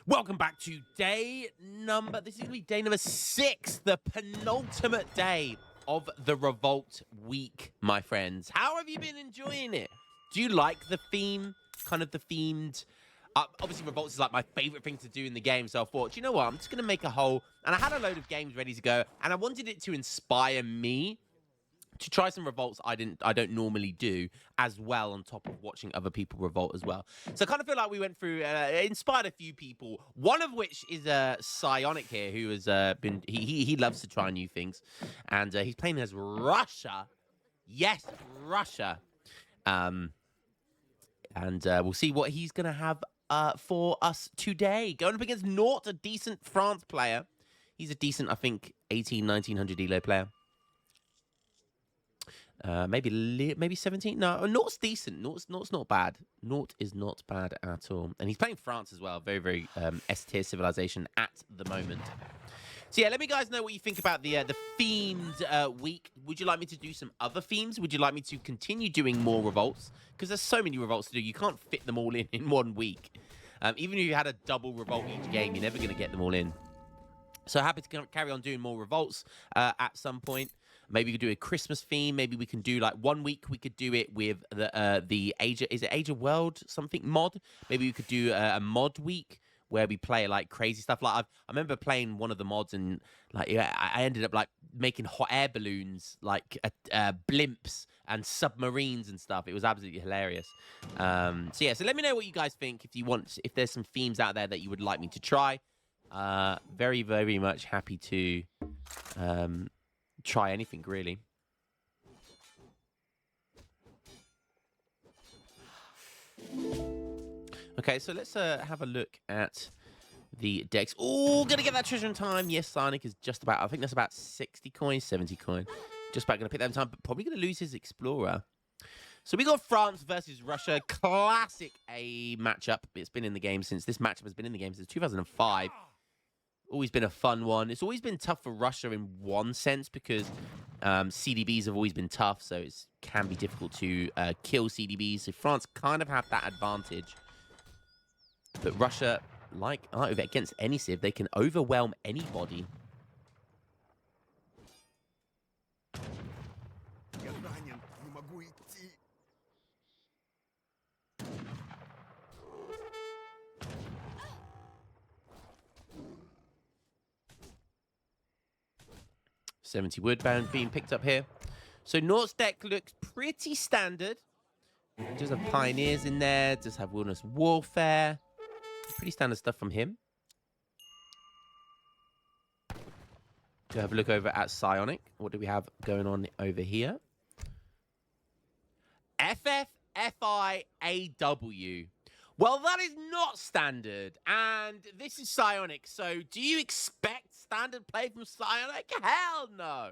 Welcome back to this is going to be day number 6, the penultimate day of the Revolt week, my friends. How have you been enjoying it? Do you like the theme, kind of the themed? Obviously, Revolts is like my favorite thing to do in the game, so I thought, you know what, I'm just going to make a whole, and I had a load of games ready to go, and I wanted it to inspire me to try some Revolts I don't normally do as well, on top of watching other people Revolt as well. So I kind of feel like we went through, inspired a few people, one of which is Psionic here, who has he loves to try new things, and he's playing as Russia. Yes, Russia. And we'll see what he's going to have for us today. Going up against Nort, a decent France player. He's a decent, I think, 1900 elo player. Maybe 17. No, Nort's decent. Nort's not bad. Nort is not bad at all, and he's playing France as well. Very, very S tier civilization at the moment. So yeah, let me guys know what you think about the themed week. Would you like me to do some other themes? Would you like me to continue doing more Revolts? Because there's so many Revolts to do, you can't fit them all in 1 week. Even if you had a double Revolt each game, you're never going to get them all in. So happy to carry on doing more Revolts at some point. Maybe we could do a Christmas theme. Maybe we can do, like, 1 week we could do it with the Age of World something mod. Maybe we could do a mod week where we play, like, crazy stuff. Like, I remember playing one of the mods, and, like, I ended up, like, making hot air balloons, like blimps and submarines and stuff. It was absolutely hilarious. So yeah, so let me know what you guys think. If there's some themes out there that you would like me to try. Very, very much happy to try anything, really. Okay, so let's have a look at the decks. Oh, gonna get that treasure in time. Yes, Sonic is just about, I think that's about 60 coins, 70 coin. Just about gonna pick that in time, but probably gonna lose his Explorer. So we got France versus Russia. Classic A matchup. It's been in the game since, this matchup has been in the game since 2005. Always been a fun one. It's always been tough for Russia in one sense, because CDBs have always been tough, so it can be difficult to kill CDBs. So France kind of have that advantage. But Russia, like against any civ, they can overwhelm anybody. $70 wood bound being picked up here. So Nort's deck looks pretty standard. Does have Pioneers in there. Does have Wilderness Warfare. Pretty standard stuff from him. Go have a look over at Psionic. What do we have going on over here? FFFIAW. Well, that is not standard, and this is Psionic, so do you expect standard play from Psionic? Hell no!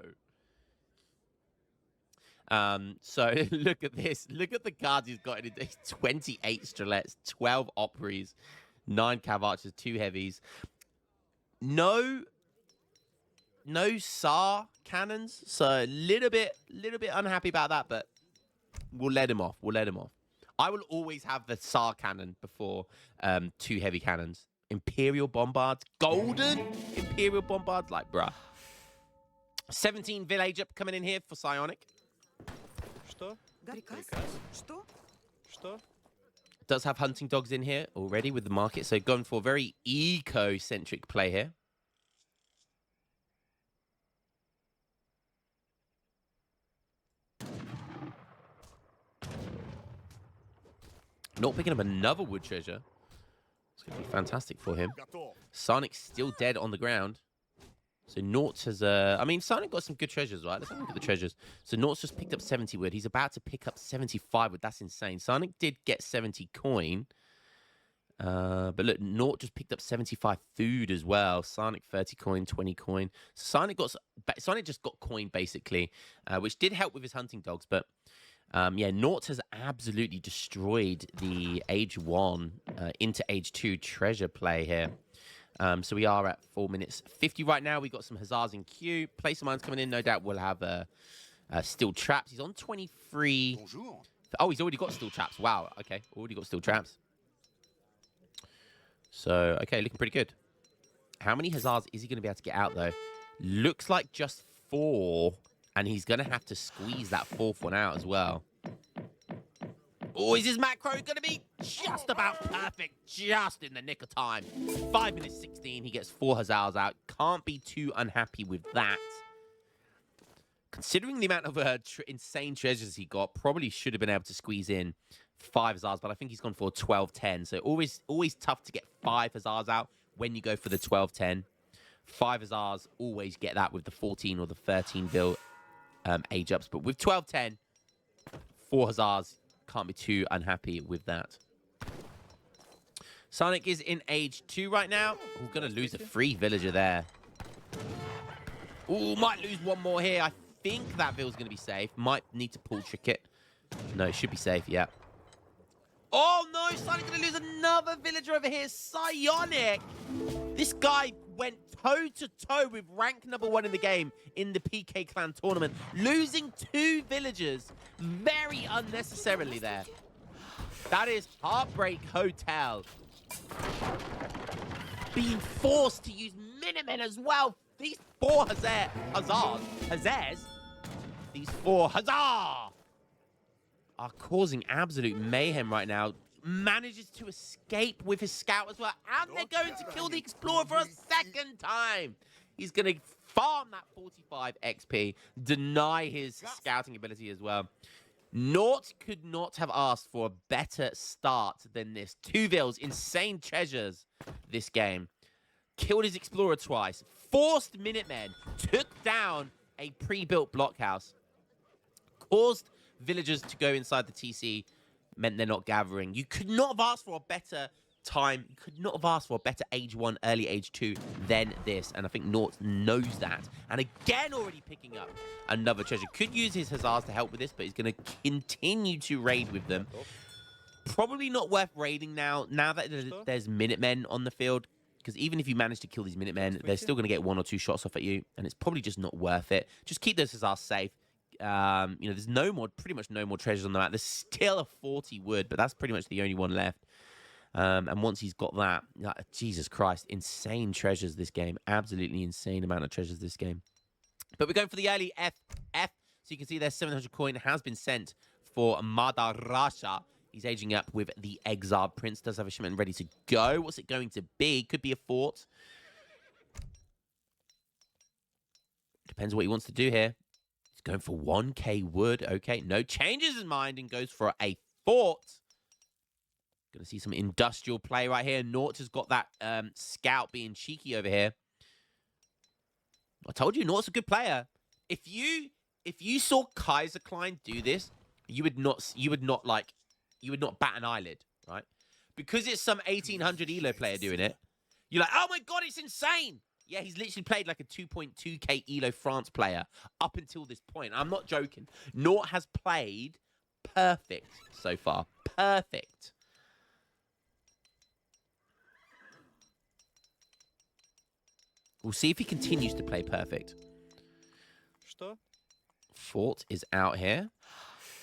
So look at this. Look at the cards he's got in it. 28 Strelets, 12 Opries, 9 Cav Archers, 2 Heavies. No SAR cannons, so a little bit unhappy about that, but we'll let him off. I will always have the SAR cannon before 2 heavy cannons. Imperial Bombards. Golden Imperial Bombards. Like, bruh. 17 Village up coming in here for Psionic. Does have hunting dogs in here already with the market. So going for a very eco-centric play here. Not picking up another wood treasure. It's going to be fantastic for him. Sonic's still dead on the ground. So Nort has... I mean, Sonic got some good treasures, right? Let's have a look at the treasures. So Nort's just picked up 70 wood. He's about to pick up 75 wood. That's insane. Sonic did get 70 coin. But look, Nort just picked up 75 food as well. Sonic 30 coin, 20 coin. So Sonic just got coin, basically, which did help with his hunting dogs, but... yeah, Nort has absolutely destroyed the Age 1 into Age 2 treasure play here. So we are at 4 minutes 50 right now. We got some Hussars in queue. Place of Mines coming in. No doubt we'll have Steel Traps. He's on 23. Oh, he's already got Steel Traps. Wow. Okay, already got Steel Traps. So, okay, looking pretty good. How many Hussars is he going to be able to get out, though? Looks like just 4. And he's going to have to squeeze that 4th one out as well. Oh, is his macro going to be just about perfect? Just in the nick of time. 5 minutes 16. He gets 4 Hussars out. Can't be too unhappy with that. Considering the amount of insane treasures he got, probably should have been able to squeeze in 5 Hussars. But I think he's gone for 12-10. So always tough to get 5 Hussars out when you go for the 12-10. 5 Hussars, always get that with the 14 or the 13 bill age ups. But with 12-10, 4 Hussars, can't be too unhappy with that. Sonic is in age 2 right now. We're going to lose a free villager there. Ooh, might lose one more here. I think that vill's going to be safe. Might need to pull trick it. No, it should be safe, yeah. Oh, no, Sonic's going to lose another villager over here. Psionic. This guy went toe-to-toe with rank number 1 in the game in the PK Clan tournament, losing 2 villagers very unnecessarily there. That is Heartbreak Hotel. Being forced to use Minutemen as well. These 4 Hussars, these 4 Huzzah are causing absolute mayhem right now. Manages to escape with his scout as well. And they're going to kill the Explorer for a 2nd time. He's going to farm that 45 XP, deny his scouting ability as well. Naught could not have asked for a better start than this. 2 vills, insane treasures this game. Killed his Explorer twice. Forced Minutemen. Took down a pre-built blockhouse. Caused villagers to go inside the TC. Meant they're not gathering. You could not have asked for a better time. You could not have asked for a better age 1, early age 2 than this. And I think Naught knows that. And again, already picking up another treasure. Could use his Hussars to help with this, but he's going to continue to raid with them. Probably not worth raiding now that there's Minutemen on the field. Because even if you manage to kill these Minutemen, they're still going to get 1 or 2 shots off at you. And it's probably just not worth it. Just keep those Hussars safe. You know, there's pretty much no more treasures on the map. There's still a 40 wood, but that's pretty much the only one left. And once he's got that, Jesus Christ, insane treasures this game. Absolutely insane amount of treasures this game. But we're going for the early FF. So you can see their 700 coin has been sent for Madarasha. He's aging up with the Exiled Prince. Does have a shipment ready to go. What's it going to be? Could be a fort. Depends what he wants to do here. Going for 1k wood. Okay, no changes his mind and goes for a fort. Going to see some industrial play right here. Naught has got that scout being cheeky over here. I told you, Naught's a good player. If you saw Kaiser Klein do this, you would not bat an eyelid, right? Because it's some 1800 ELO player doing it. You're like, oh my god, it's insane. Yeah, he's literally played like a 2.2k ELO France player up until this point. I'm not joking. Naught has played perfect so far. Perfect. We'll see if he continues to play perfect. Fort is out here.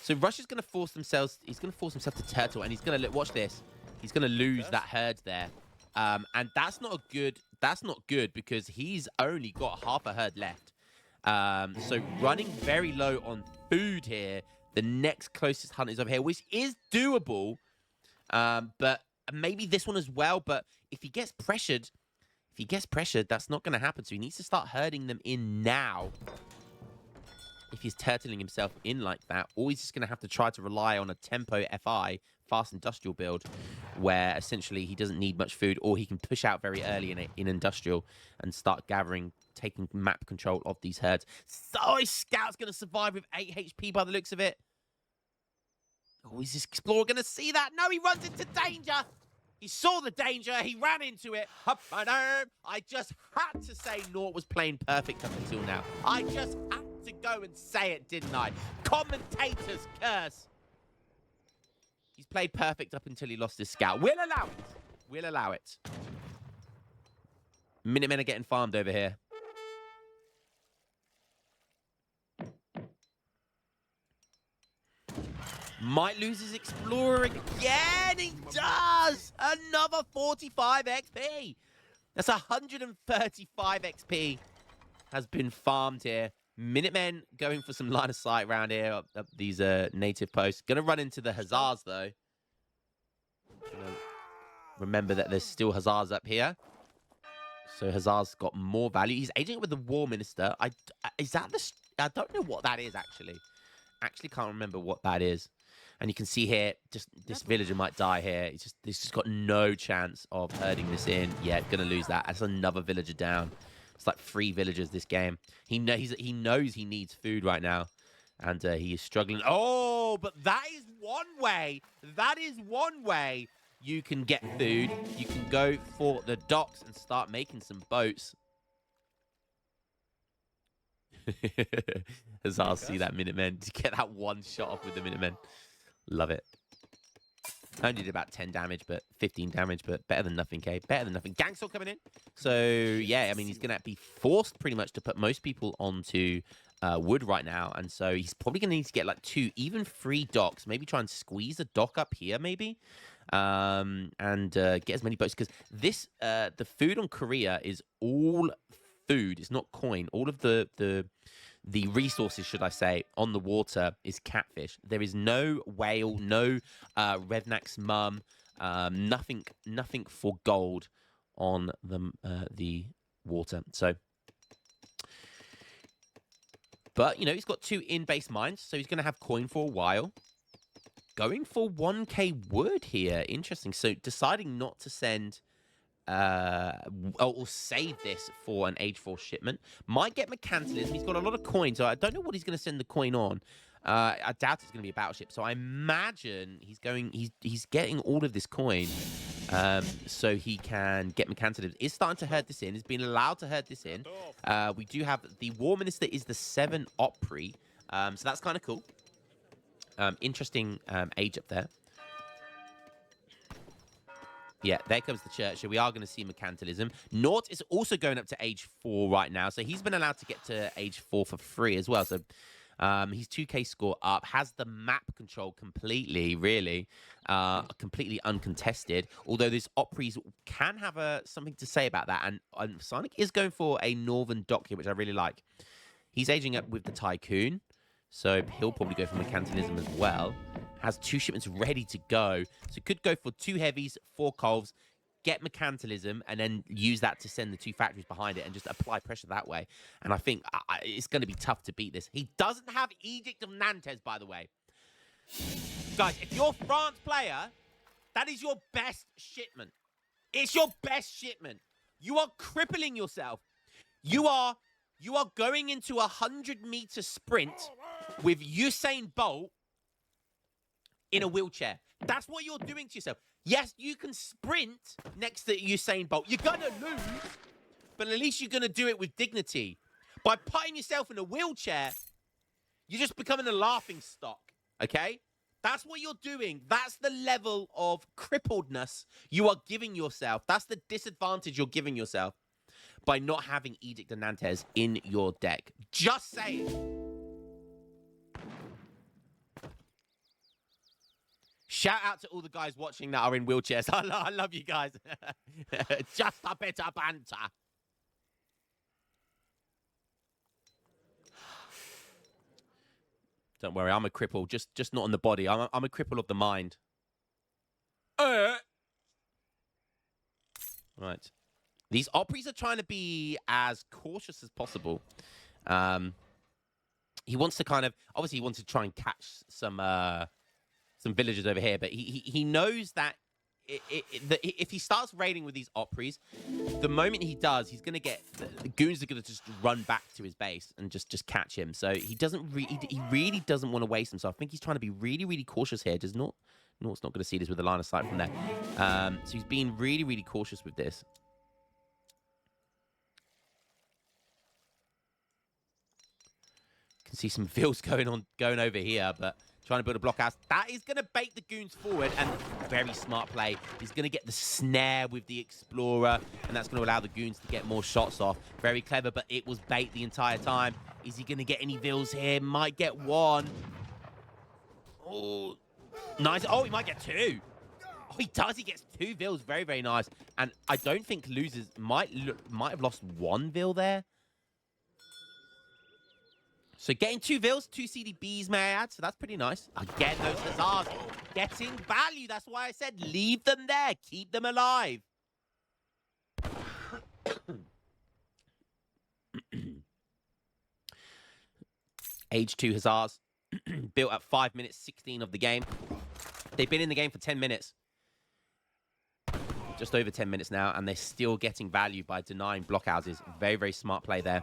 So Russia's going to force themselves. He's going to force himself to turtle, and he's going to watch this. He's going to lose that herd there, and that's not good. That's not good because he's only got half a herd left. So running very low on food here. The next closest hunt is over here, which is doable, but maybe this one as well. But if he gets pressured, that's not going to happen. So he needs to start herding them in now. If he's turtling himself in like that, or he's just going to have to try to rely on a tempo FI, fast industrial build, where essentially he doesn't need much food, or he can push out very early in industrial and start gathering, taking map control of these herds. So his scout's going to survive with 8 HP by the looks of it. Oh, is this explorer going to see that? No, he runs into danger. He saw the danger. He ran into it. I just had to say Naught was playing perfect up until now. I just had to go and say it, didn't I? Commentators curse. He's played perfect up until he lost his scout. We'll allow it. We'll allow it. Minutemen are getting farmed over here. Might lose his Explorer again. He does. Another 45 XP. That's 135 XP has been farmed here. Minutemen going for some line of sight around here up these native posts. Gonna run into the Hussars though. Remember that there's still Hussars up here. So Hussars got more value. He's aging it with the War Minister. Is that the... I don't know what that is, actually. Actually can't remember what that is. And you can see here, just this villager might die here. He's just got no chance of herding this in. Yeah, gonna lose that. That's another villager down. It's like 3 villagers this game. He knows he needs food right now. And he is struggling. Oh, but that is one way. That is one way you can get food. You can go for the docks and start making some boats. As I'll see that Minutemen to get that one shot off with the Minutemen. Love it. Only did about 10 damage, but 15 damage, but better than nothing, K. Better than nothing. Gangster coming in. So, yeah, I mean, he's going to be forced pretty much to put most people onto wood right now. And so he's probably going to need to get like 2, even 3 docks. Maybe try and squeeze a dock up here, maybe. And get as many boats. Because this, the food on Korea is all food. It's not coin. All of the resources, should I say, on the water is catfish. There is no whale, no Revnak's mum, nothing for gold on the water. So, but you know, he's got 2 in-base mines, so he's going to have coin for a while. Going for 1k wood here, interesting. So deciding not to send. Or save this for an Age 4 shipment. Might get Mercantilism. He's got a lot of coin, so I don't know what he's going to send the coin on. I doubt it's going to be a battleship. So I imagine he's getting all of this coin, so he can get Mercantilism. Is starting to herd this in. He's been allowed to herd this in. We do have the War Minister is the 7 Opry, so that's kind of cool. Interesting age up there. Yeah, there comes the church. So we are going to see Mercantilism. Nort is also going up to age 4 right now. So he's been allowed to get to age 4 for free as well. So he's 2k score up. Has the map control completely, really. Completely uncontested. Although this Opries can have something to say about that. And Sonic is going for a northern dock here, which I really like. He's aging up with the Tycoon. So he'll probably go for Mercantilism as well. Has 2 shipments ready to go. So could go for 2 heavies, 4 coals, get Mercantilism, and then use that to send the 2 factories behind it and just apply pressure that way. And I think it's going to be tough to beat this. He doesn't have Edict of Nantes, by the way. Guys, if you're a France player, that is your best shipment. It's your best shipment. You are crippling yourself. You are going into a 100-meter sprint with Usain Bolt in a wheelchair. That's what you're doing to yourself. Yes, you can sprint next to Usain Bolt. You're going to lose, but at least you're going to do it with dignity. By putting yourself in a wheelchair, you're just becoming a laughing stock, okay? That's what you're doing. That's the level of crippledness you are giving yourself. That's the disadvantage you're giving yourself by not having Edict of Nantes in your deck. Just saying. Shout out to all the guys watching that are in wheelchairs. I love you guys. Just a bit of banter. Don't worry, I'm a cripple. Just not on the body. I'm a cripple of the mind. Right. These Opries are trying to be as cautious as possible. He wants to kind of... Obviously, he wants to try and catch some villagers over here, but he knows that if he starts raiding with these Opries, the moment he does, he's going to get... The goons are going to just run back to his base and just catch him. So he really doesn't want to waste them. So I think he's trying to be really, really cautious here. Nort's not going to see this with a line of sight from there. So he's being really, really cautious with this. Can see some vills going over here, but trying to build a blockhouse. That is going to bait the goons forward, and very smart play. He's going to get the snare with the Explorer, and that's going to allow the goons to get more shots off. Very clever, but it was bait the entire time. Is he going to get any vills here? Might get one. Oh, Nice. Oh, he might get 2. Oh, he does. He gets 2 vills. Very, very nice. And I don't think losers might have lost 1 vill there. So getting 2 vills, 2 CDBs, may I add. So that's pretty nice. Again, those Hussars getting value. That's why I said leave them there. Keep them alive. Age 2 Hussars. Built at 5 minutes 16 of the game. They've been in the game for 10 minutes. Just over 10 minutes now, and they're still getting value by denying blockhouses. Very, very smart play there.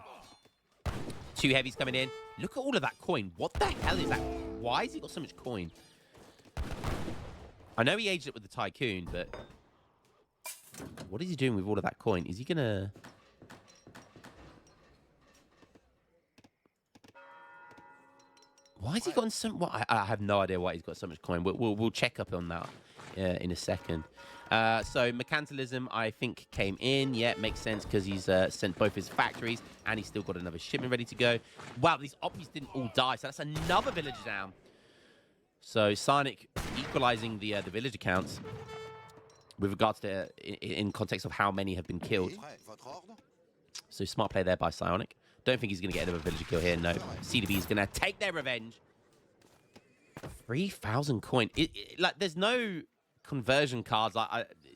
2 heavies coming in. Look at all of that coin. What the hell is that? Why has he got so much coin? I know he aged it with the Tycoon, but what is he doing with all of that coin? Is he going to... Why has he got so... Well, I have no idea why he's got so much coin. We'll check up on that in a second. So Mercantilism, I think, came in. Yeah, makes sense because he's sent both his factories and he's still got another shipment ready to go. Wow, these oppies didn't all die, so that's another villager down. So Sarnik equalizing the villager counts with regards to in context of how many have been killed. So smart play there by Psionic. Don't think he's going to get another villager kill here. No. CDB is going to take their revenge. 3,000 coin. Like, there's no conversion cards.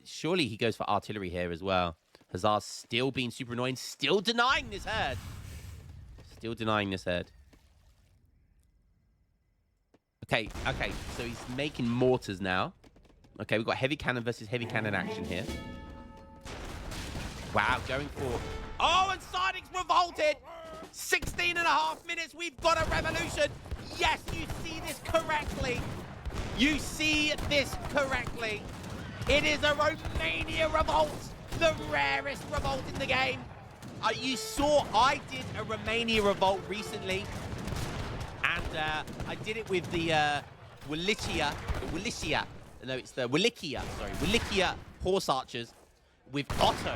Surely he goes for artillery here as well. Hussar's still being super annoying. Still denying this herd. Still denying this herd. Okay. So he's making mortars now. Okay, we've got heavy cannon versus heavy cannon action here. Wow, going for... Oh, and Sarnik's revolted! 16.5 minutes, we've got a revolution! Yes, you see this correctly! You see this correctly! It is a Romania revolt! The rarest revolt in the game! You saw I did a Romania revolt recently, and I did it with the Wallachia. No, it's the Wallachia, sorry. Wallachia horse archers with Otto.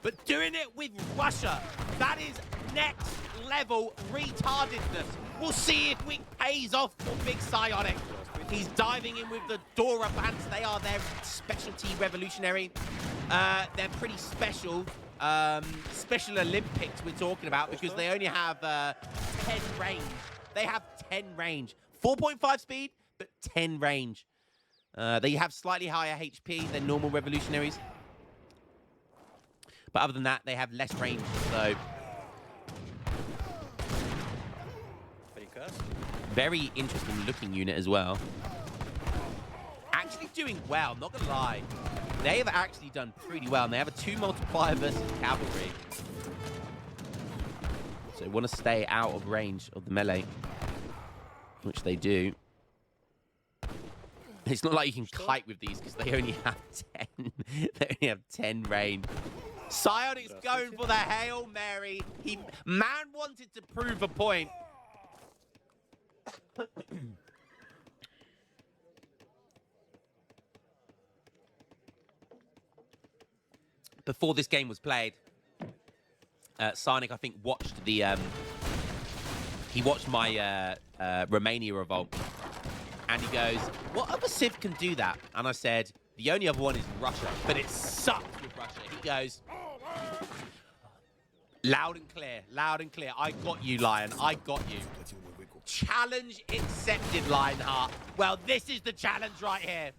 But doing it with Russia, that is next level retardedness. We'll see if it pays off for Big Psionic. He's diving in with the Dora pants. They are their specialty revolutionary. They're pretty special. Special Olympics we're talking about because they only have 10 range. They have 10 range. 4.5 speed, but 10 range. They have slightly higher HP than normal revolutionaries. But other than that, they have less range, so... Very interesting looking unit as well. Actually doing well, not gonna lie. They have actually done pretty well, and they have a 2 multiplier versus cavalry. So they want to stay out of range of the melee, which they do. It's not like you can kite with these because they only have 10. They only have 10 range. Psionic's going for the Hail Mary. Man wanted to prove a point. Before this game was played, Psionic, I think, watched the... he watched my Romania revolt. And he goes, what other civ can do that? And I said, the only other one is Russia. But it sucks with Russia. He goes, loud and clear, loud and clear. I got you, Lion. I got you. Challenge accepted, Lionheart. Well, this is the challenge right here.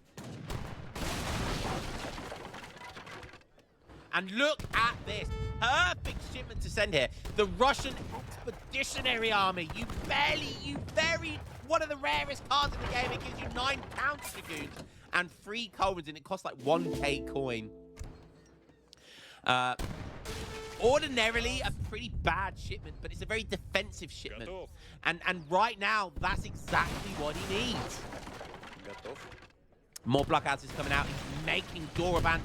And look at this. Perfect shipment to send here. The Russian Expeditionary Army. You very... One of the rarest cards in the game. It gives you 9 counter dragoons and 3 coins, and it costs like 1k coin. Ordinarily a pretty bad shipment, but it's a very defensive shipment. And right now, that's exactly what he needs. More blockouts is coming out. He's making Dorabant.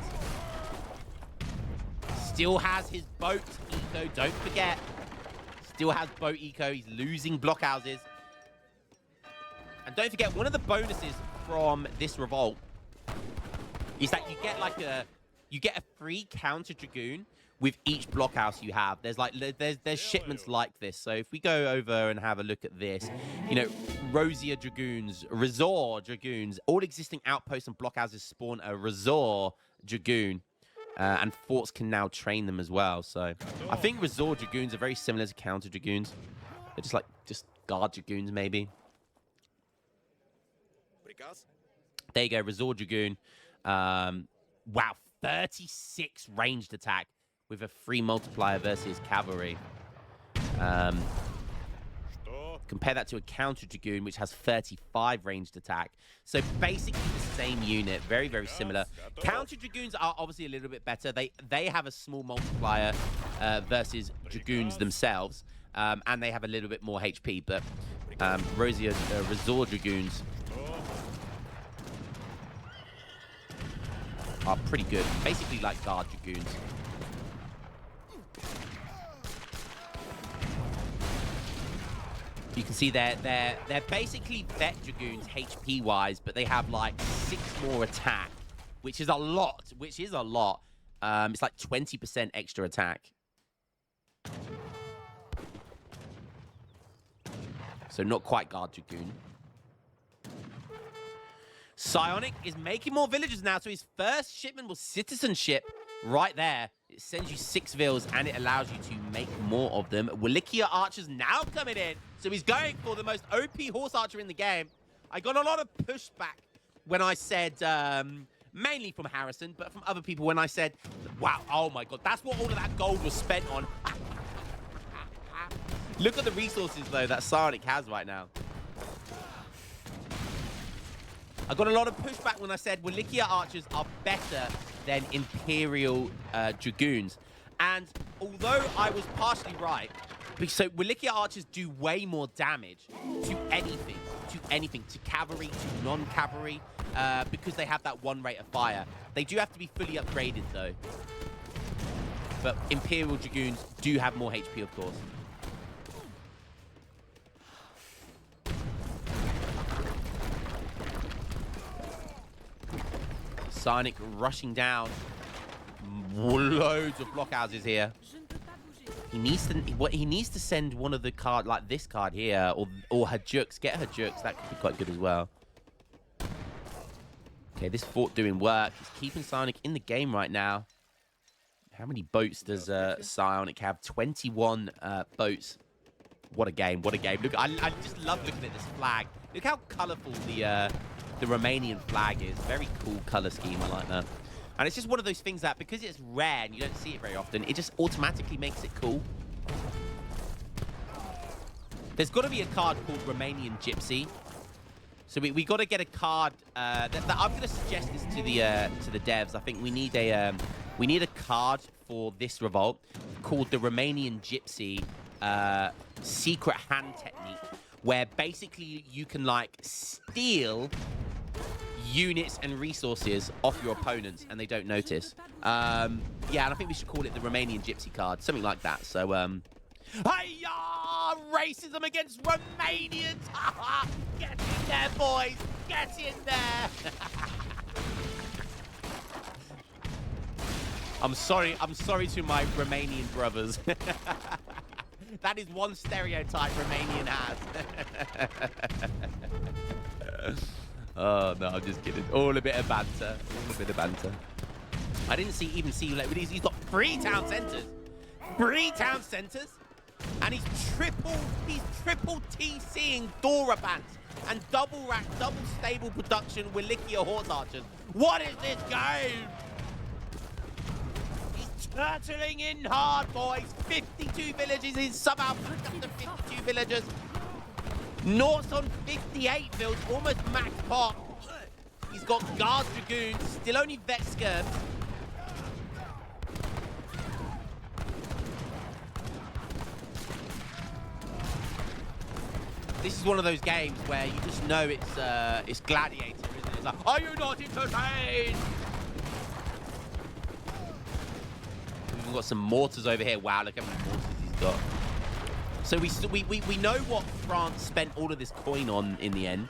Still has his boat eco, don't forget. Still has boat eco. He's losing blockhouses. And don't forget, one of the bonuses from this revolt is that you get like you get a free counter dragoon with each blockhouse you have. There's shipments like this. So if we go over and have a look at this, you know, Rosier dragoons, Resort dragoons, all existing outposts and blockhouses spawn a Resort dragoon. And forts can now train them as well. So I think Resort dragoons are very similar to counter dragoons. They're just guard dragoons, maybe. There you go, Resort dragoon. Wow, 36 ranged attack with a free multiplier versus cavalry. Compare that to a counter dragoon, which has 35 ranged attack. So basically the same unit, very, very similar. Counter dragoons are obviously a little bit better. They have a small multiplier versus dragoons themselves, and they have a little bit more HP. But Resort dragoons are pretty good. Basically like guard dragoons. You can see they're basically vet dragoons HP wise, but they have like 6 more attack, which is a lot. It's like 20% extra attack. So not quite guard dragoon. Psionic is making more villagers now, so his first shipment was citizenship right there. It sends you 6 vills, and it allows you to make more of them. Wallachia archers now coming in, so he's going for the most OP horse archer in the game. I got a lot of pushback when I said, mainly from Harrison, but from other people when I said, wow, oh my god, that's what all of that gold was spent on. Look at the resources, though, that Psionic has right now. I got a lot of pushback when I said Wallachia archers are better than Imperial dragoons. And although I was partially right, so Wallachia archers do way more damage to anything, to cavalry, to non-cavalry, because they have that 1 rate of fire. They do have to be fully upgraded, though. But Imperial dragoons do have more HP, of course. Psionic rushing down. Loads of blockhouses here. He needs to send one of the card, like this card here, or Hajux. Get Hajux. That could be quite good as well. Okay, this fort doing work. He's keeping Psionic in the game right now. How many boats does Psionic have? 21 boats. What a game! What a game! Look, I just love looking at this flag. Look how colourful the Romanian flag is. Very cool color scheme. I like that. And it's just one of those things that, because it's rare and you don't see it very often, it just automatically makes it cool. There's got to be a card called Romanian Gypsy. So we got to get a card. I'm going to suggest this to the devs. I think we need a card for this revolt called the Romanian Gypsy secret hand technique, where basically you can like steal units and resources off your opponents and they don't notice. Yeah, and I think we should call it the Romanian Gypsy card, something like that. So hiya! Racism against Romanians! Get in there, boys! Get in there! I'm sorry to my Romanian brothers. That is one stereotype Romanian has. Oh, no, I'm just kidding. All a bit of banter. I didn't even see, like, he's got 3 town centers. 3 town centers? And he's triple TCing Dorabants and double rack, double stable production with Wallachia horse archers. What is this game? He's turtling in hard, boys. 52 villages. He's somehow put up to 52 villagers. North's on 58 builds, almost max pop. He's got guard dragoons, still only vet skirms. This is one of those games where you just know it's Gladiator, isn't it? It's like, are you not entertained? We've got some mortars over here. Wow, look how many mortars he's got. So we know what France spent all of this coin on in the end.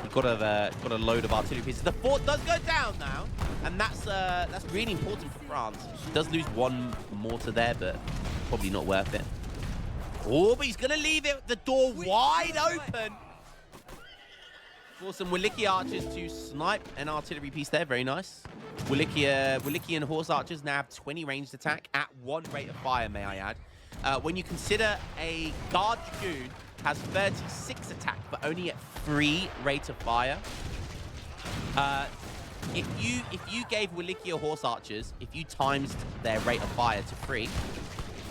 We've got a load of artillery pieces. The fort does go down now. And that's really important for France. She does lose one mortar there, but probably not worth it. Oh, but he's going to leave it, the door wide open for some Williki archers to snipe an artillery piece there. Very nice. Williki horse archers now have 20 ranged attack at 1 rate of fire, may I add. When you consider a guard dragoon has 36 attack, but only at 3 rate of fire. If you gave Williki horse archers, if you times their rate of fire to 3,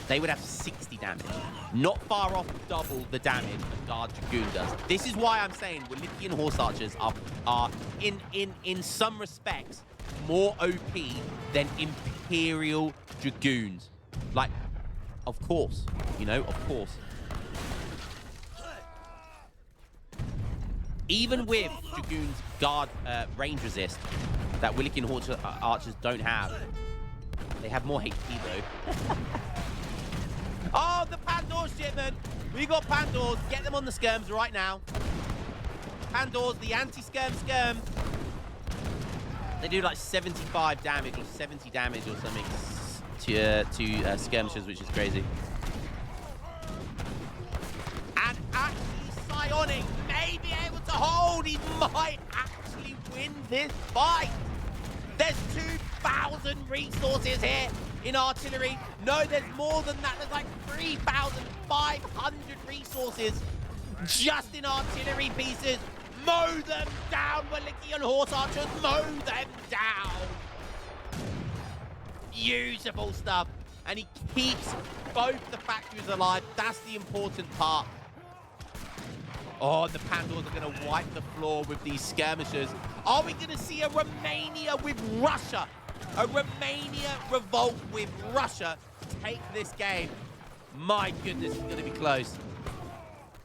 they would have 60 damage. Not far off double the damage a guard dragoon does. This is why I'm saying Williki horse archers are in some respects more OP than Imperial dragoons. Like, of course, you know, of course. Even with dragoons guard range resist that Williki horse archers don't have, they have more HP though. Oh, the Pandours shipment! We got Pandours. Get them on the skirms right now. Pandours, the anti-skirm. They do like 75 damage or 70 damage or something to skirmishers, which is crazy. And actually, Psionic may be able to hold. He might actually win this fight. There's 2,000 resources here in artillery. No, there's more than that. There's like 3,500 resources just in artillery pieces. Mow them down, Williki and horse archers. Mow them down. Beautiful stuff. And he keeps both the factories alive. That's the important part. Oh, the Pandours are going to wipe the floor with these skirmishers. Are we going to see a Romania with Russia? A Romania revolt with Russia take this game? My goodness, it's going to be close.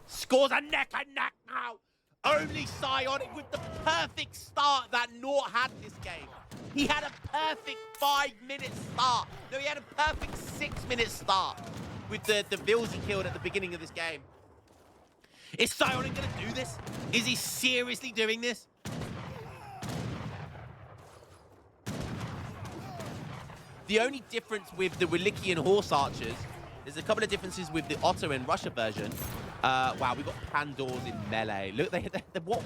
Scores are neck and neck now. Only Psionic with the perfect start that Nort had this game. He had a perfect 5-minute start. No, he had a perfect 6-minute start with the vills he killed at the beginning of this game. Is Psionic going to do this? Is he seriously doing this? The only difference with the Williki and horse archers, there's a couple of differences with the Otto and Russia version. Wow, we got Pandours in melee. Look,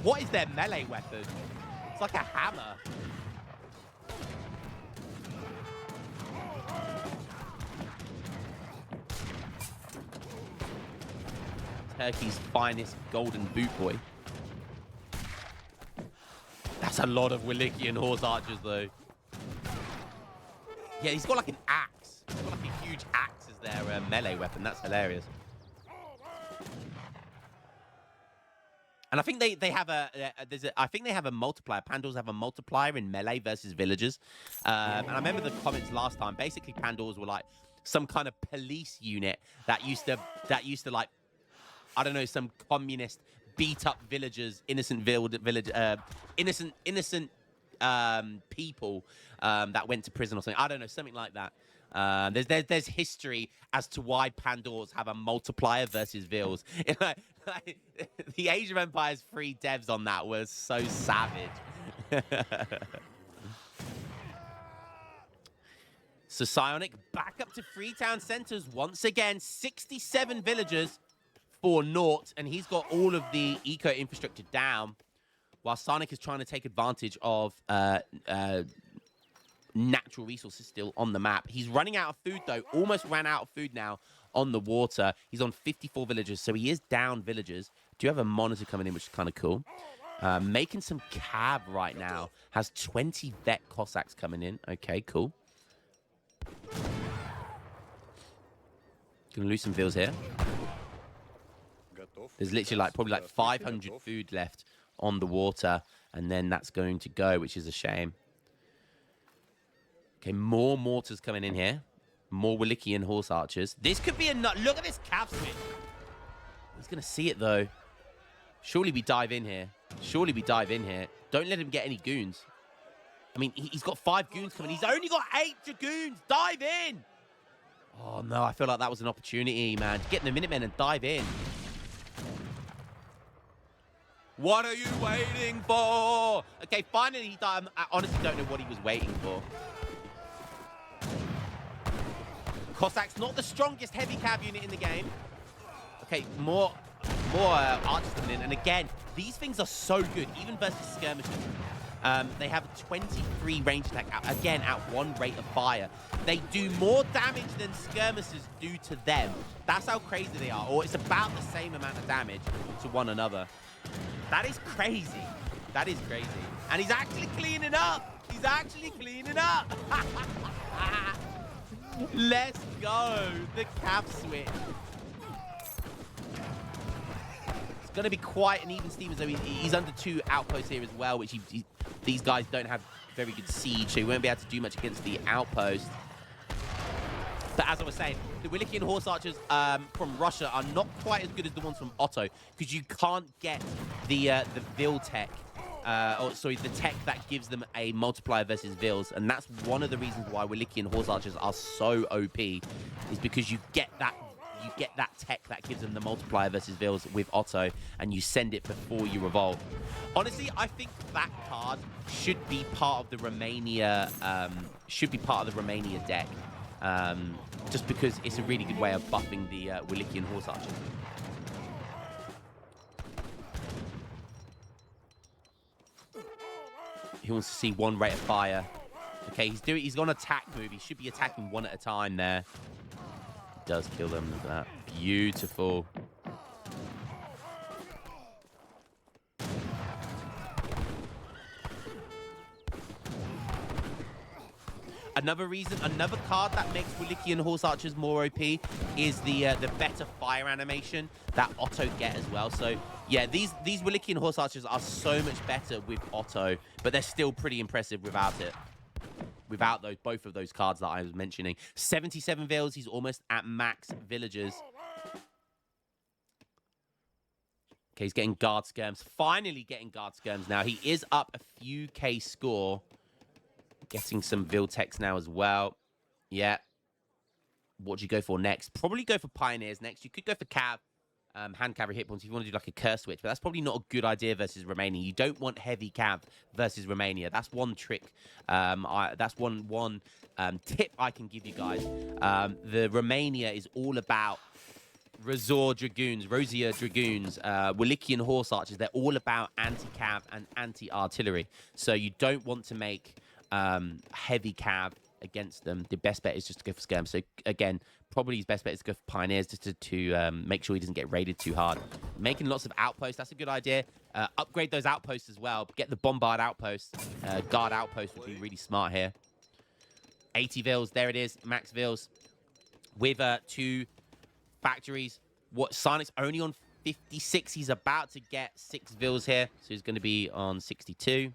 what is their melee weapon? It's like a hammer. Turkey's finest golden boot boy. That's a lot of Williki and horse archers, though. Yeah, he's got like an axe. He's got like a huge axe as their melee weapon. That's hilarious. And I think they have I think they have a multiplier. Pandours have a multiplier in melee versus villagers. And I remember the comments last time. Basically, Pandours were like some kind of police unit that used to like, I don't know, some communist beat up villagers, innocent people that went to prison or something. I don't know, something like that. There's history as to why Pandours have a multiplier versus vills. The Age of Empires 3 devs on that was so savage. So Psionic back up to Freetown centers once again. 67 villagers for Nort, and he's got all of the eco infrastructure down, while Psionic is trying to take advantage of natural resources still on the map. He's running out of food, though. Almost ran out of food now on the water. He's on 54 villagers, so he is down villagers. Do you have a monitor coming in, which is kind of cool? Making some cab right now. Has 20 vet Cossacks coming in. Okay, cool. Gonna lose some vills here. There's literally like probably like 500 food left on the water, and then that's going to go, which is a shame. Okay, more mortars coming in here. More Williki and horse archers. This could be a nut. Look at this cap switch. He's going to see it, though. Surely we dive in here. Surely we dive in here. Don't let him get any goons. I mean, he's got 5 goons coming. He's only got 8 dragoons. Dive in. Oh, no. I feel like that was an opportunity, man. Get in the Minutemen and dive in. What are you waiting for? Okay, finally he died. I honestly don't know what he was waiting for. Cossacks, not the strongest heavy cav unit in the game. Okay, more archers coming in. And again, these things are so good, even versus skirmishers. They have a 23 range attack, again, at 1 rate of fire. They do more damage than skirmishers do to them. That's how crazy they are. Or it's about the same amount of damage to one another. That is crazy. That is crazy. And he's actually cleaning up. He's actually cleaning up. Let's go. The cav switch. It's going to be quite an even steam. So he's under 2 outposts here as well, which these guys don't have very good siege, so he won't be able to do much against the outpost. But as I was saying, the Wallachian horse archers from Russia are not quite as good as the ones from Otto, because you can't get the vill tech, the tech that gives them a multiplier versus vills, and that's one of the reasons why Wallachian horse archers are so OP, is because you get that tech that gives them the multiplier versus vills with Otto, and you send it before you revolt. Honestly, I think that card should be part of the Romania deck. Just because it's a really good way of buffing the Wallachian horse archers. He wants to see 1 rate of fire. Okay, he's got an attack move. He should be attacking 1 at a time there. He does kill them. Look at that. Beautiful. Another card that makes Wallachian horse archers more OP is the better fire animation that Otto get as well. So yeah, these Wallachian horse archers are so much better with Otto, but they're still pretty impressive without it. Without both of those cards that I was mentioning. 77 vills, he's almost at max villagers. Okay, he's getting guard skirms. Finally getting guard skirms now. He is up a few K score. Getting some vill techs now as well. Yeah. What do you go for next? Probably go for pioneers next. You could go for cav, hand cavalry hit points if you want to do like a curse switch, but that's probably not a good idea versus Romania. You don't want heavy cav versus Romania. That's one trick. That's one tip I can give you guys. The Romania is all about Razor Dragoons, Rosier Dragoons, Wallachian horse archers. They're all about anti-cav and anti-artillery. So you don't want to make heavy cav against them. The best bet is just to go for skirms. So again, probably his best bet is to go for pioneers, just to make sure he doesn't get raided too hard. Making lots of outposts, that's a good idea. Upgrade those outposts as well. Get the bombard outposts. Guard outpost would be really smart here. 80 vills, there it is, max vills. With 2 factories. What, Sarnik's only on 56. He's about to get 6 vills here, so he's going to be on 62.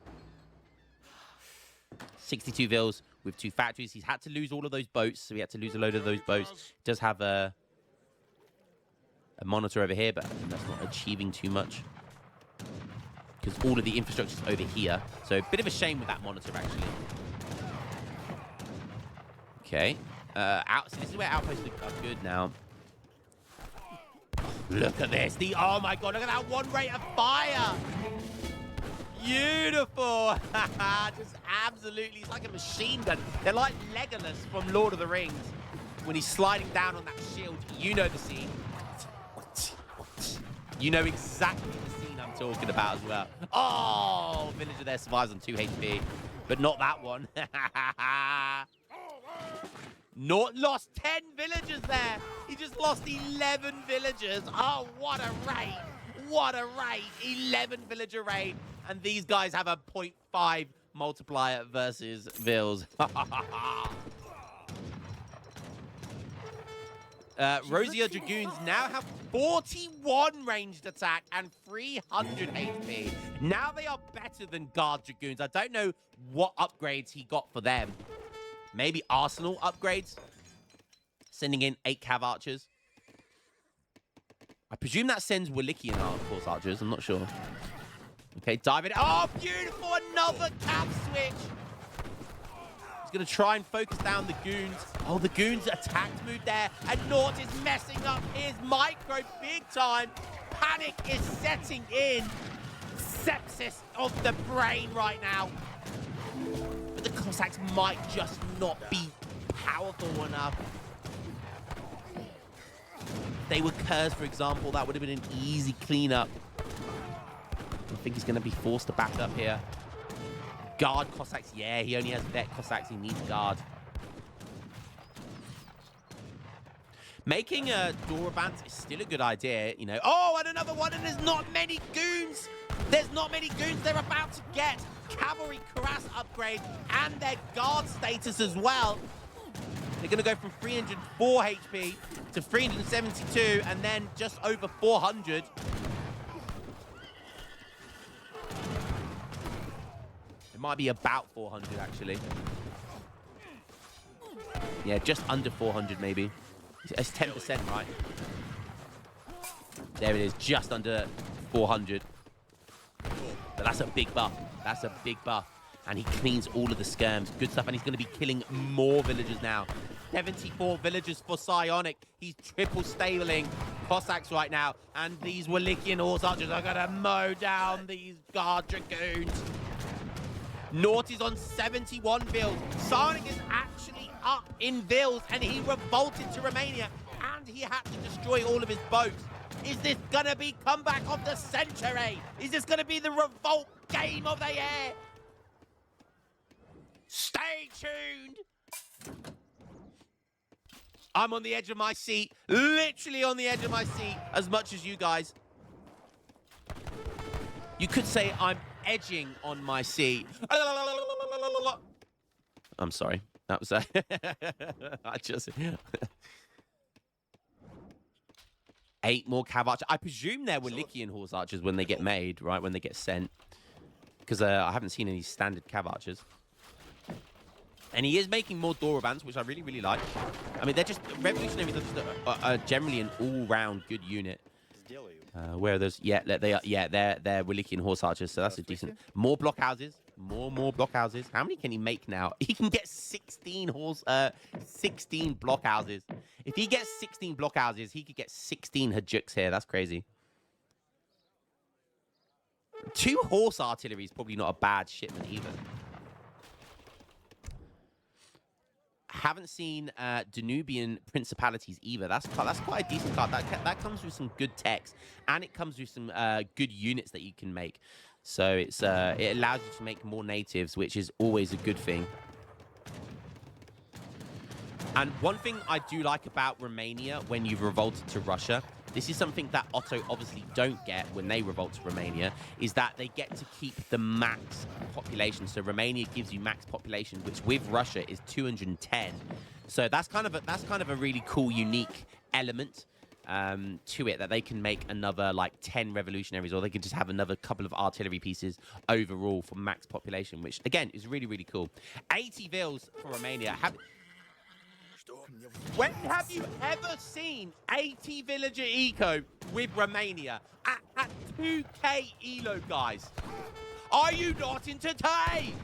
62 vills with 2 factories. He's had to lose all of those boats, so he had to lose a load of those boats. He does have a monitor over here, but that's not achieving too much because all of the infrastructure is over here. So a bit of a shame with that monitor, actually. Okay. So this is where outposts are good now. Look at this. Oh my god, look at that 1 rate of fire. Beautiful. Just absolutely, it's like a machine gun. They're like Legolas from Lord of the Rings. When he's sliding down on that shield, you know the scene. You know exactly the scene I'm talking about as well. Oh, villager there survives on 2 HP, but not that one. Not lost 10 villagers there. He just lost 11 villagers. Oh, what a raid. What a raid. 11 villager raid. And these guys have a 0.5 multiplier versus vills. Rosier Dragoons now have 41 ranged attack and 300 HP. Now they are better than Guard Dragoons. I don't know what upgrades he got for them. Maybe Arsenal upgrades. Sending in 8 cav archers. I presume that sends Wallachian horse archers. I'm not sure. Okay, dive it. Oh, beautiful. Another cav switch. He's going to try and focus down the goons. Oh, the goons attacked mood there. And Nort is messing up his micro big time. Panic is setting in. sepsis of the brain right now. But the Cossacks might just not be powerful enough. If they were Kurz, for example, that would have been an easy cleanup. I think he's going to be forced to back up here. Guard Cossacks. Yeah, he only has vet Cossacks. He needs guard. Making a Dorabans is still a good idea, you know. Oh, and another one, and there's not many goons. There's not many goons. They're about to get cavalry cuirass upgrade and their guard status as well. They're going to go from 304 HP to 372 and then just over 400. It might be about 400, actually. Yeah, just under 400, maybe. It's 10%, right? There it is, just under 400. But that's a big buff. That's a big buff. And he cleans all of the skirms. Good stuff. And he's going to be killing more villagers now. 74 villagers for Psionic. He's triple stabling Cossacks right now. And these Wallachian horse archers are going to mow down these guard dragoons. Nort is on 71 vills. Psionic is actually up in vills, and he revolted to Romania, and he had to destroy all of his boats. Is this gonna be comeback of the century? Is this gonna be the revolt game of the year? Stay tuned. I'm on the edge of my seat, literally on the edge of my seat, as much as you guys. You could say I'm edging on my seat. I'm sorry. That was I just 8 more cav archers. I presume they're Wallachian horse archers when they get made, right? When they get sent, because I haven't seen any standard cav archers. And he is making more Dorabans, which I really, really like. I mean, they're just revolutionaries are generally an all-round good unit. Where are those? Yeah, they are. Yeah, they're Wallachian horse archers, so that's a decent. More blockhouses. More blockhouses. How many can he make now? He can get 16 blockhouses. If he gets 16 blockhouses, he could get 16 Hajuks here. That's crazy. 2 horse artillery is probably not a bad shipment either. Haven't seen Danubian Principalities either. That's quite a decent card. That comes with some good text, and it comes with some good units that you can make. So it's it allows you to make more natives, which is always a good thing. And one thing I do like about Romania when you've revolted to Russia, this is something that Otto obviously don't get when they revolt to Romania, is that they get to keep the max population. So Romania gives you max population, which with Russia is 210. So that's kind of a really cool, unique element to it, that they can make another like 10 revolutionaries, or they can just have another couple of artillery pieces overall for max population, which again is really, really cool. 80 vills for Romania. When have you ever seen 80 villager eco with Romania at 2k elo, guys? Are you not entertained?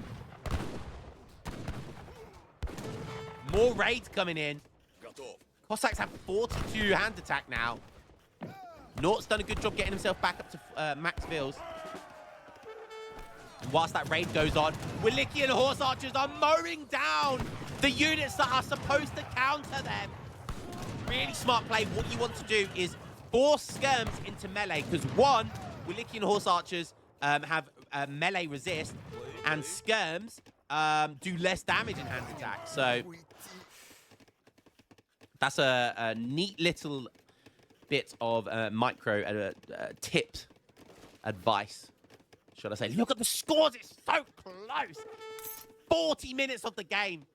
More raids coming in. Cossacks have 42 hand attack now. Nort's done a good job getting himself back up to max vills. And whilst that raid goes on, Wallachian horse archers are mowing down the units that are supposed to counter them. Really smart play. What you want to do is force skirms into melee, because one, Wallachian horse archers have melee resist, and skirms do less damage in hand attack. So that's a neat little bit of micro tip advice, should I say. Look at the scores. It's so close. 40 minutes of the game.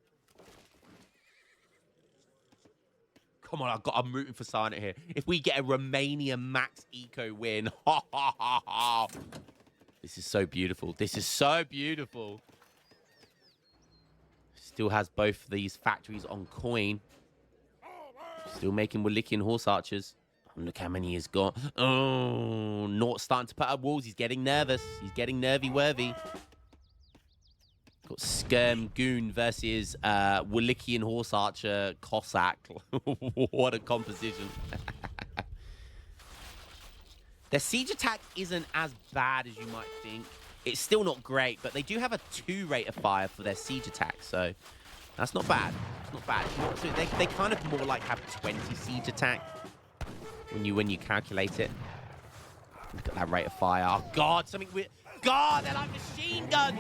Come on, I'm rooting for Sarnet here. If we get a Romania max eco win, ha ha ha ha. This is so beautiful. This is so beautiful. Still has both these factories on coin. Still making Wallachian horse archers. Oh, look how many he's got. Oh, Nort's starting to put up walls. He's getting nervous. He's getting nervy-worthy. Got Skirm Goon versus Wallachian horse archer Cossack. What a composition. Their siege attack isn't as bad as you might think. It's still not great, but they do have a 2 rate of fire for their siege attack, so that's not bad. It's not bad. So they kind of more like have 20 siege attack when you calculate it. Look at that rate of fire. Oh, God, something weird. God, they're like machine guns.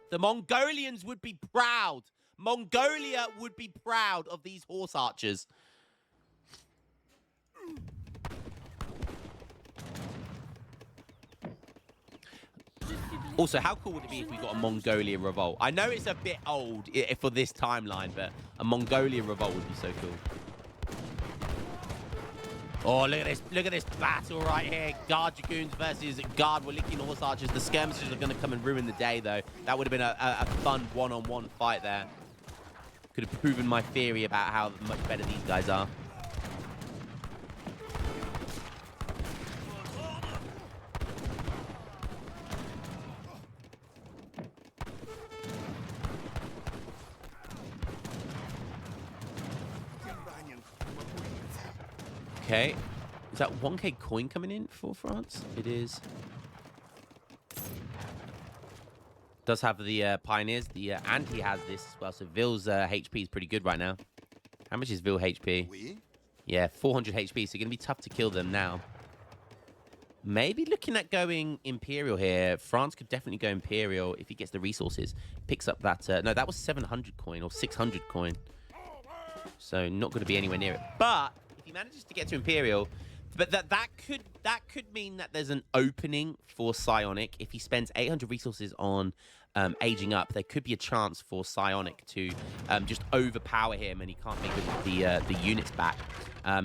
The Mongolians would be proud. Mongolia would be proud of these horse archers. Also, how cool would it be if we got a Mongolia revolt? I know it's a bit old for this timeline, but a Mongolia revolt would be so cool. Oh, look at this. Look at this battle right here. Guard Dragoons versus Guard Walickian Horse Archers. The skirmishers are going to come and ruin the day, though. That would have been a fun one-on-one fight there. Could have proven my theory about how much better these guys are. Okay. Is that 1k coin coming in for France? It is. Does have the Pioneers. And he has this as well. So Vill's HP is pretty good right now. How much is Vill HP? Yeah, 400 HP. So going to be tough to kill them now. Maybe looking at going Imperial here. France could definitely go Imperial if he gets the resources. Picks up that... no, that was 700 coin or 600 coin. So not going to be anywhere near it. But... he manages to get to Imperial, but that could mean that there's an opening for Psionic. If he spends 800 resources on aging up, there could be a chance for Psionic to just overpower him, and he can't make the units back.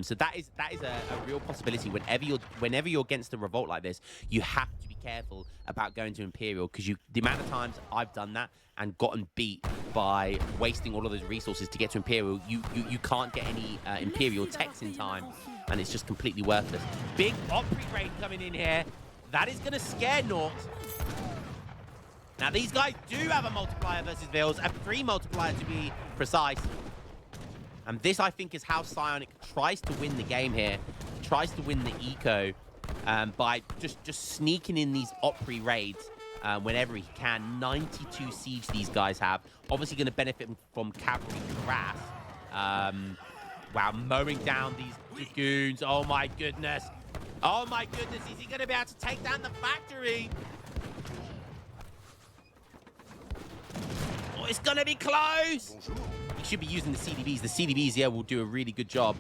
So that is a real possibility. Whenever you're against a revolt like this, you have to be careful about going to Imperial, because the amount of times I've done that and gotten beat by wasting all of those resources to get to Imperial, you can't get any Imperial techs in time, and it's just completely worthless. Big Opry raid coming in here. That is going to scare Nort. Now, these guys do have a multiplier versus Vills, a 3 multiplier to be precise. And this, I think, is how Psionic tries to win the game here. Tries to win the eco by just sneaking in these Opry raids whenever he can. 92 siege these guys have. Obviously going to benefit from cavalry harass. Wow, mowing down these dragoons. Oh, my goodness. Oh, my goodness. Is he going to be able to take down the factory? Oh, it's going to be close. He should be using the CDBs. The CDBs, yeah, will do a really good job.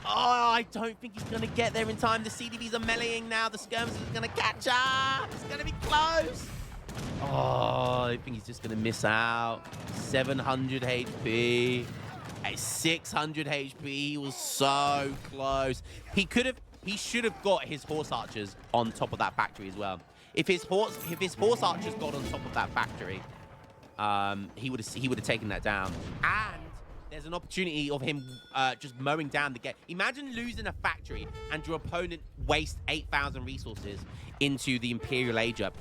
Oh, I don't think he's going to get there in time. The CDBs are meleeing now. The skirmishers are going to catch up. It's going to be close. Oh, I think he's just going to miss out. 700 HP. At 600 HP. He was so close. He should have got his horse archers on top of that factory as well. If his horse archers got on top of that factory, he would have taken that down. And there's an opportunity of him just mowing down the game. Imagine losing a factory and your opponent wastes 8,000 resources into the Imperial Age up.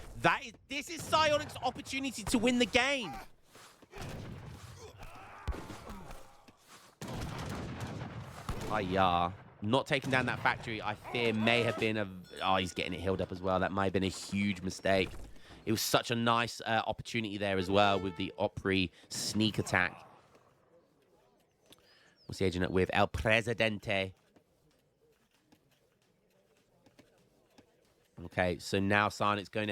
This is Psionic's opportunity to win the game. Not taking down that factory, I fear, may have been oh, he's getting it healed up as well. That might have been a huge mistake. It was such a nice opportunity there as well with the Opry sneak attack. What's the agent up with? El Presidente. Okay, so now Psionic's going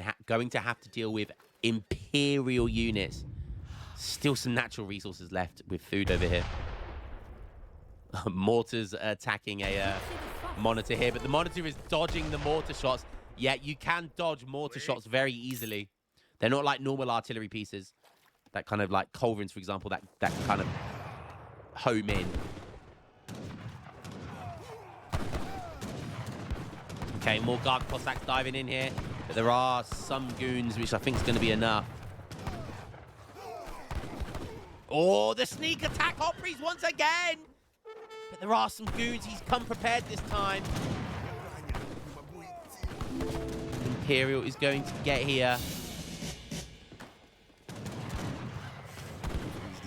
to have to deal with Imperial units. Still some natural resources left with food over here. Mortars attacking a monitor here, but the monitor is dodging the mortar shots. Yeah, you can dodge mortar shots very easily. They're not like normal artillery pieces. That kind of like culverins, for example, that kind of home in. Okay, more Guard Cossacks diving in here. But there are some goons, which I think is going to be enough. Oh, the sneak attack Opry's once again. But there are some goons. He's come prepared this time. Imperial is going to get here.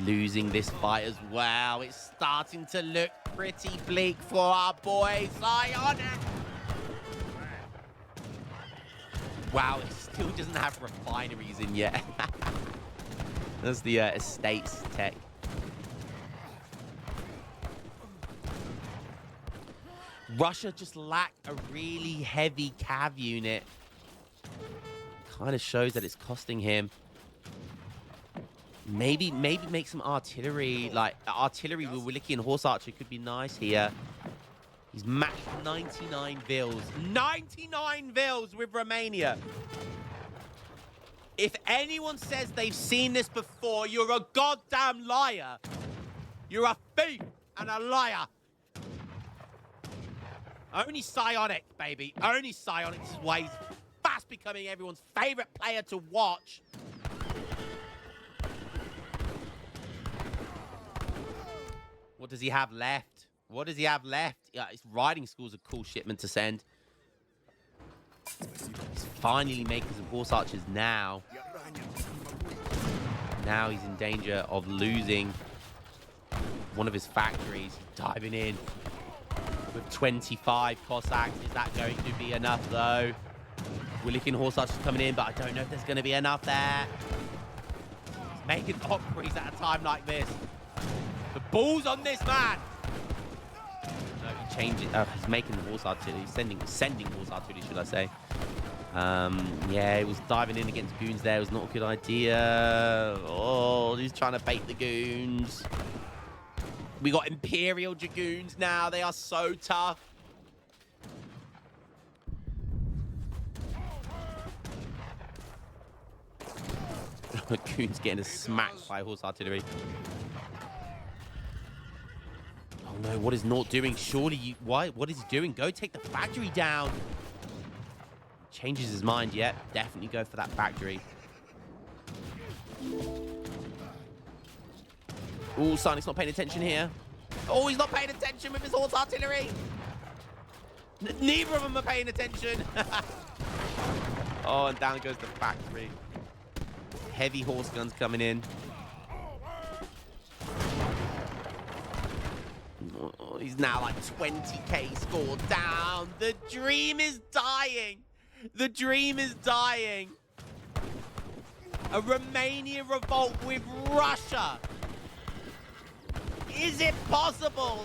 losing this fight as well. It's starting to look pretty bleak for our boy Zionic. Wow, it still doesn't have refineries in yet. That's the estates tech. Russia just lacked a really heavy cav unit. Kind of shows that it's costing him. Maybe make some artillery. Like, artillery with Willicki and Horse Archer could be nice here. He's matched 99 vills. 99 vills with Romania. If anyone says they've seen this before, you're a goddamn liar. You're a thief and a liar. Only Psionic, baby. Only Psionic. This is why he's fast becoming everyone's favorite player to watch. What does he have left? What does he have left? Yeah, his riding school's a cool shipment to send. He's finally making some horse archers now. Now he's in danger of losing one of his factories. He's diving in with 25 Cossacks. Is that going to be enough, though? Willicking horse archers coming in, but I don't know if there's going to be enough there. He's making operaries at a time like this. The ball's on this man. No, he changed it. He's making the horse artillery. He's sending horse artillery, should I say. Yeah, he was diving in against goons there. It was not a good idea. Oh, he's trying to bait the goons. We got Imperial Dragoons now. They are so tough. Goons getting smacked by horse artillery. Oh no, what is Nort doing? Surely you... Why? What is he doing? Go take the factory down. Changes his mind, yet. Definitely go for that factory. Oh, Sonic's not paying attention here. Oh, he's not paying attention with his horse artillery. Neither of them are paying attention. Oh, and down goes the factory. Heavy horse guns coming in. Oh, he's now like 20k scored down. The dream is dying. The dream is dying. A Romania revolt with Russia. Is it possible?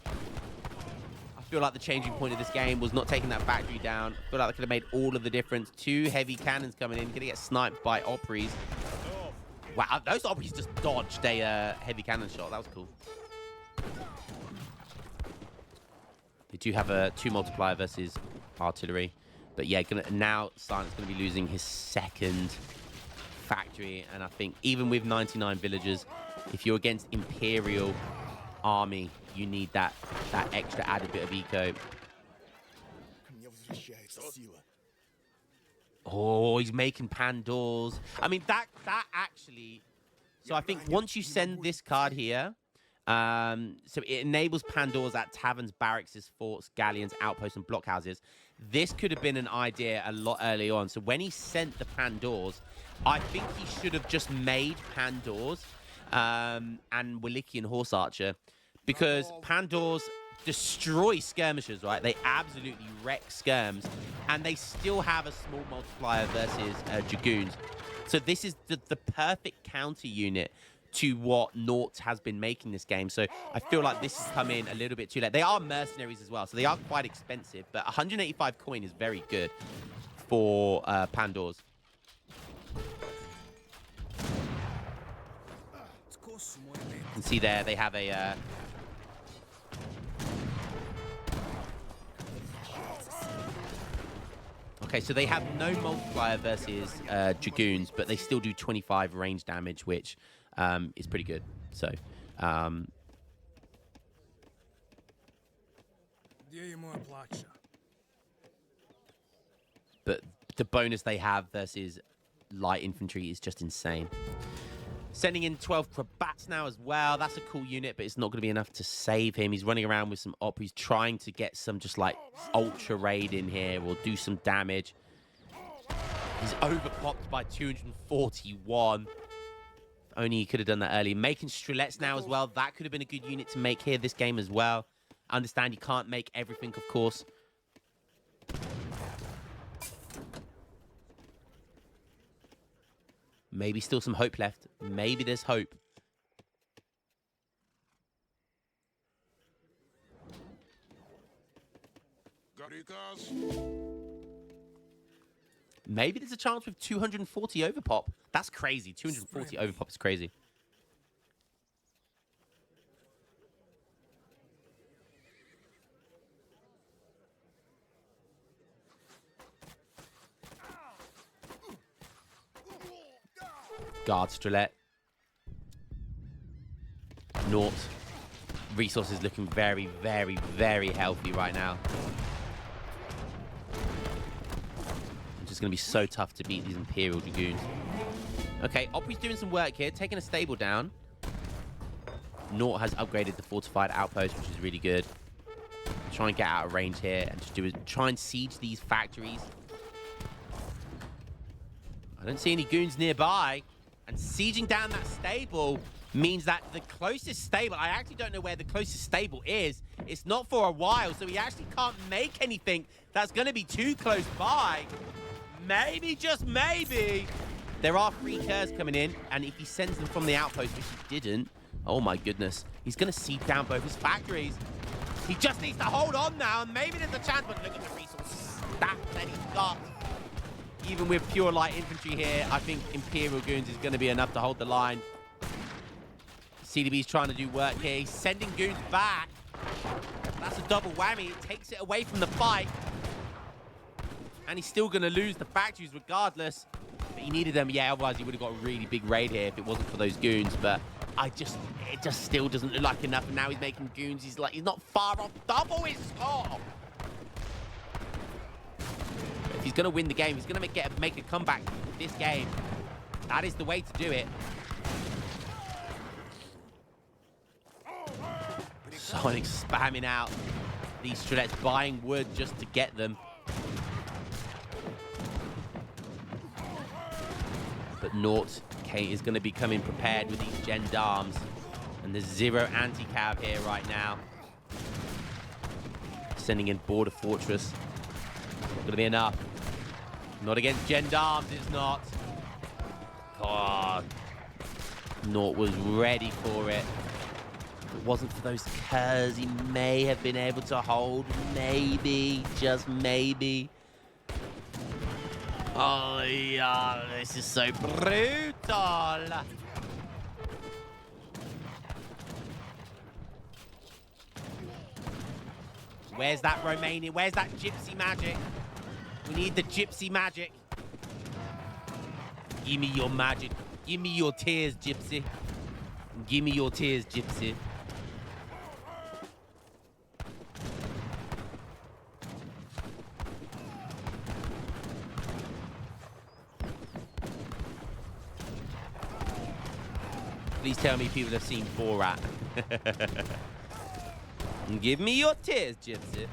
I feel like the changing point of this game was not taking that factory down. I feel like that could have made all of the difference. 2 heavy cannons coming in. Gonna get sniped by Opries. Wow, those Opries just dodged a heavy cannon shot. That was cool. They do have a 2 multiplier versus artillery. But yeah, now Silent's going to be losing his second factory. And I think even with 99 villagers, if you're against Imperial army, you need that extra added bit of eco. Oh, he's making Pandors. I mean, that actually... So I think once you send this card here... so it enables Pandors at taverns, barracks, forts, galleons, outposts, and blockhouses. This could have been an idea a lot earlier on. So when he sent the Pandors, I think he should have just made Pandors and Willicki and Horse Archer, because Pandors destroy skirmishers, right? They absolutely wreck skirms, and they still have a small multiplier versus Dragoons. So this is the perfect counter unit to what Nort has been making this game. So I feel like this has come in a little bit too late. They are mercenaries as well, so they are quite expensive, but 185 coin is very good for Pandors. You can see there they have a... Okay, so they have no multiplier versus Dragoons, but they still do 25 range damage, which is pretty good. So, but the bonus they have versus light infantry is just insane. Sending in 12 Krabats now as well. That's a cool unit, but it's not going to be enough to save him. He's running around with some Opries, trying to get some just like ultra raid in here or do some damage. He's overclocked by 241. Only he could have done that early. Making Strelets now as well. That could have been a good unit to make here this game as well. I understand you can't make everything, of course. Maybe still some hope left. Maybe there's hope. Maybe there's a chance with 240 overpop. That's crazy. 240 overpop is crazy. Guard Strelet. Naught. Resources looking very, very, very healthy right now. It's just going to be so tough to beat these Imperial Dragoons. Okay, Opry's doing some work here, taking a stable down. Naught has upgraded the fortified outpost, which is really good. Try and get out of range here and just try and siege these factories. I don't see any goons nearby. And sieging down that stable means that the closest stable, I actually don't know where the closest stable is. It's not for a while, so he actually can't make anything that's going to be too close by. Maybe, just maybe. There are 3 curs coming in, and if he sends them from the outpost, which he didn't, oh my goodness, he's going to siege down both his factories. He just needs to hold on now, and maybe there's a chance, but look at the resources that he's got. Even with pure light infantry here, I think Imperial Goons is going to be enough to hold the line. CDB's trying to do work here. He's sending Goons back. That's a double whammy. It takes it away from the fight. And he's still going to lose the factories regardless. But he needed them. Yeah, otherwise he would have got a really big raid here if it wasn't for those Goons. But it just still doesn't look like enough. And now he's making Goons. He's not far off. Double his score. He's going to win the game. He's going to make a comeback this game. That is the way to do it. Sonic spamming out these Strelets, buying wood just to get them. But Naught is going to be coming prepared with these gendarmes. And there's 0 anti-cav here right now. Sending in Border Fortress. Not going to be enough. Not against gendarmes, it's not. God. Naught was ready for it. If it wasn't for those curs, he may have been able to hold. Maybe. Just maybe. Oh, yeah. This is so brutal. Where's that Romania? Where's that gypsy magic? We need the gypsy magic. Give me your magic. Give me your tears, gypsy. Give me your tears, gypsy. Please tell me people have seen Borat. Give me your tears, gypsy.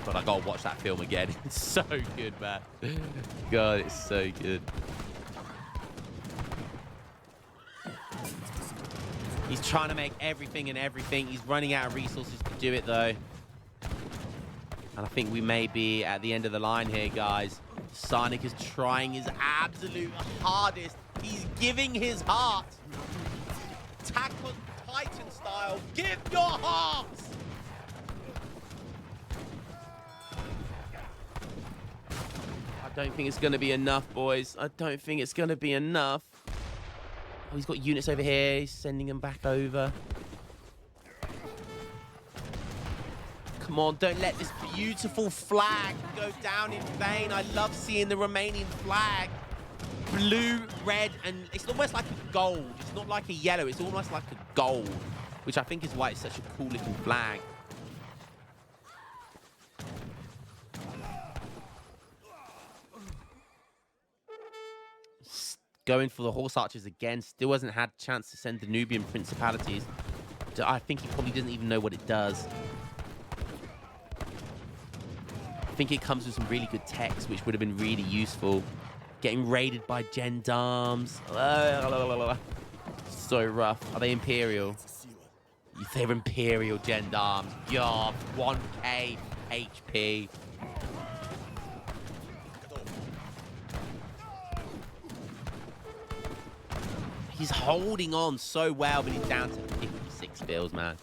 But I gotta watch that film again. It's so good, man. God, it's so good. He's trying to make everything and everything. He's running out of resources to do it, though. And I think we may be at the end of the line here, guys. Sonic is trying his absolute hardest. He's giving his heart. Attack on Titan style. Give your heart! I don't think it's going to be enough, boys. I don't think it's going to be enough. Oh, he's got units over here. He's sending them back over. Come on, don't let this beautiful flag go down in vain. I love seeing the Romanian flag. Blue, red, and it's almost like a gold. It's not like a yellow. It's almost like a gold, which I think is why it's such a cool looking flag. Going for the horse archers again. Still hasn't had a chance to send the Nubian principalities. I think he probably doesn't even know what it does. think it comes with some really good text, which would have been really useful. Getting raided by gendarmes. So rough. Are they Imperial? They're Imperial gendarmes. Yeah, 1k HP. He's holding on so well, but he's down to 56 bills, man.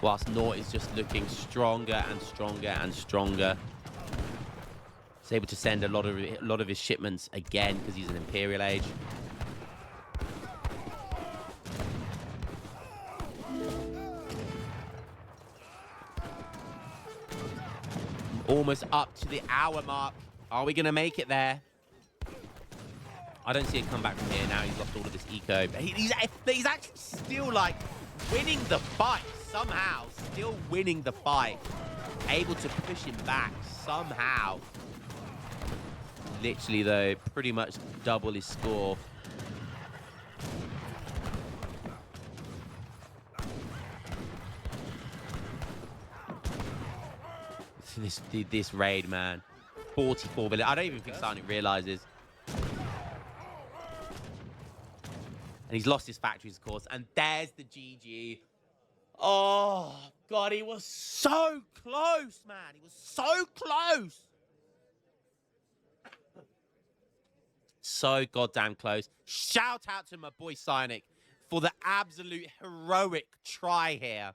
Whilst Nort is just looking stronger and stronger and stronger. He's able to send a lot of his shipments again because he's an Imperial Age. Almost up to the hour mark. Are we going to make it there? I don't see a comeback from here now. He's lost all of his eco. He's actually still, like, winning the fight somehow. Still winning the fight. Able to push him back somehow. Literally, though, pretty much double his score. This raid, man. 44 billion. I don't even think Sonic realizes. And he's lost his factories, of course. And there's the GG. Oh, God, he was so close, man. He was so close. So goddamn close. Shout out to my boy Sonic for the absolute heroic try here.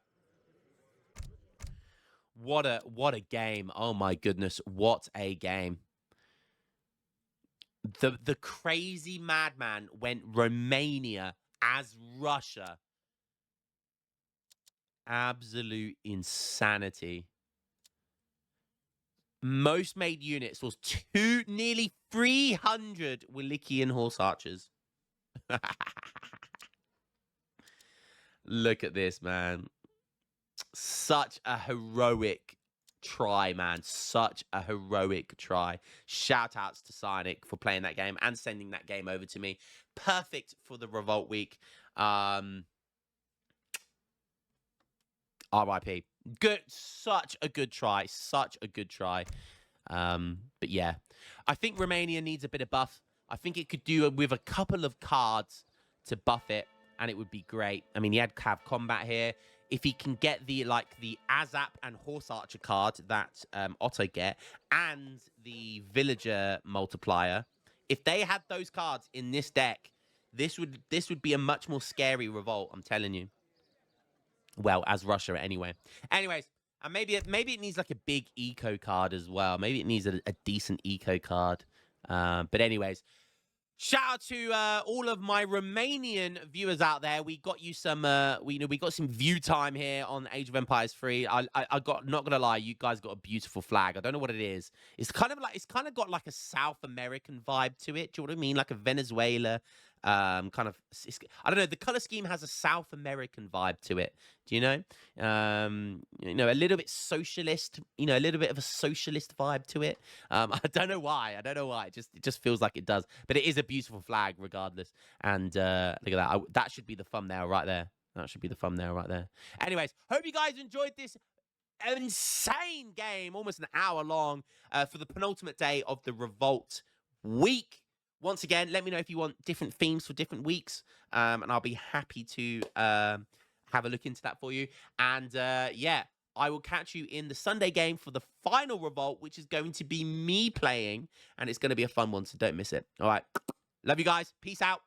What a game. Oh, my goodness. What a game. The crazy madman went Romania as Russia. Absolute insanity. Most made units was nearly 300 Wallachian horse archers. Look at this, man. Such a heroic try, man. Such a heroic try. Shout outs to Cynic for playing that game and sending that game over to me. Perfect for the Revolt week. RIP. Good. Such a good try. Such a good try. But yeah, I think Romania needs a bit of buff. I think it could do with a couple of cards to buff it, and it would be great. I mean, he had Cav Combat here. If he can get the Azap and Horse Archer card that Otto get, and the Villager multiplier, if they had those cards in this deck, this would be a much more scary Revolt, I'm telling you. Well, as Russia anyway. Anyways, and maybe it needs like a big eco card as well. Maybe it needs a decent eco card. But anyways, shout out to all of my Romanian viewers out there. We got you some, we got some view time here on Age of Empires 3. I got, not gonna lie, you guys got a beautiful flag. I don't know what it is. It's kind of got like a South American vibe to it. Do you know what I mean? Like a Venezuela. Kind of, I don't know. The color scheme has a South American vibe to it. Do you know? A little bit socialist. A little bit of a socialist vibe to it. I don't know why. It just feels like it does. But it is a beautiful flag, regardless. And look at that. That should be the thumbnail right there. That should be the thumbnail right there. Anyways, hope you guys enjoyed this insane game, almost an hour long, for the penultimate day of the Revolt week. Once again, let me know if you want different themes for different weeks, and I'll be happy to have a look into that for you. And yeah, I will catch you in the Sunday game for the final Revolt, which is going to be me playing, and it's going to be a fun one, so don't miss it. All right. Love you guys. Peace out.